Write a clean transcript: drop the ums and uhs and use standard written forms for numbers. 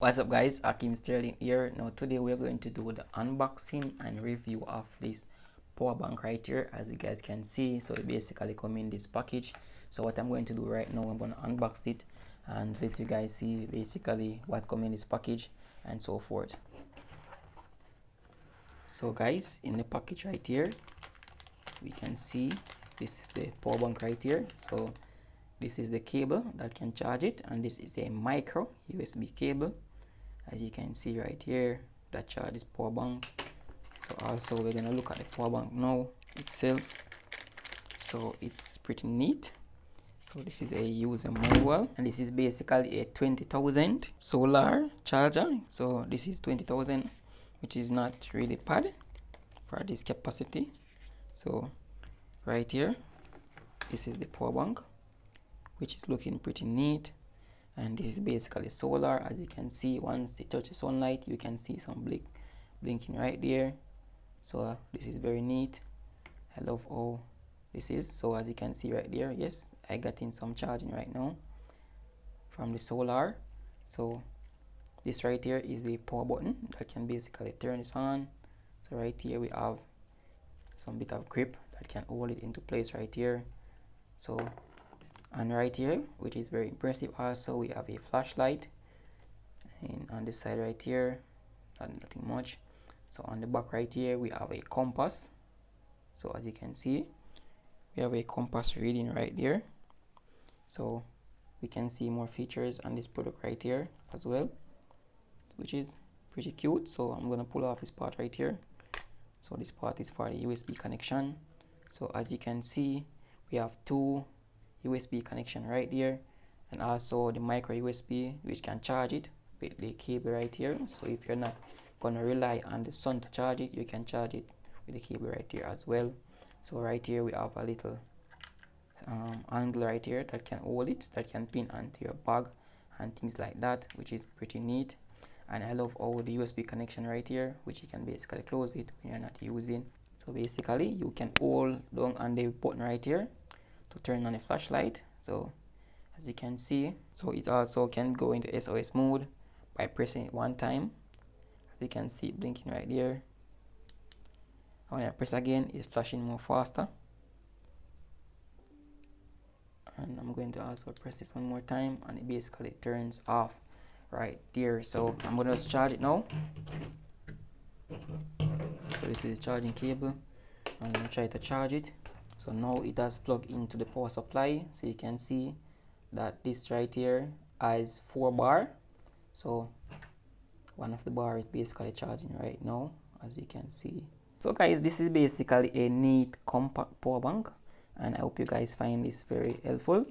What's up guys, Ackeem Sterling here. Now today we're going to do the unboxing and review of this power bank right here, as you guys can see. So it basically come in this package. So what I'm going to do right now, I'm going to unbox it and let you guys see basically what come in this package and so forth. So guys, in the package right here we can see this is the power bank right here. So this is the cable that can charge it, and this is a micro USB cable, as you can see right here, that charges power bank. So also we're gonna look at the power bank now itself. So it's pretty neat. So this is a user manual, and this is basically a 20,000 solar charger. So this is 20,000, which is not really bad for this capacity. So right here, this is the power bank, which is looking pretty neat. And this is basically solar, as you can see. Once it touches sunlight, you can see some blinking right there. So this is very neat. I love how this is. So as you can see right there, yes, I got in some charging right now from the solar. So this right here is the power button that can basically turn this on. So right here we have some bit of grip that can hold it into place right here. So, and right here, which is very impressive also, we have a flashlight, and on this side right here, nothing much. So on the back right here we have a compass. So as you can see, we have a compass reading right there. So we can see more features on this product right here as well, which is pretty cute. So I'm gonna pull off this part right here. So this part is for the USB connection. So as you can see, we have two USB connection right there, and also the micro USB, which can charge it with the cable right here. So if you're not gonna rely on the sun to charge it, you can charge it with the cable right here as well. So right here we have a little angle right here that can hold it, that can pin onto your bag and things like that, which is pretty neat. And I love all the USB connection right here, which you can basically close it when you're not using. So basically you can hold down on the button right here to turn on the flashlight. So as you can see, so it also can go into SOS mode by pressing it one time. As you can see it blinking right there. When I press again, it's flashing more faster. And I'm going to also press this one more time, and it basically turns off right there. So I'm going to charge it now. So this is the charging cable. I'm going to try to charge it. So now it has plugged into the power supply. So you can see that this right here has 4 bar. So one of the bar is basically charging right now, as you can see. So guys, this is basically a neat compact power bank, and I hope you guys find this very helpful.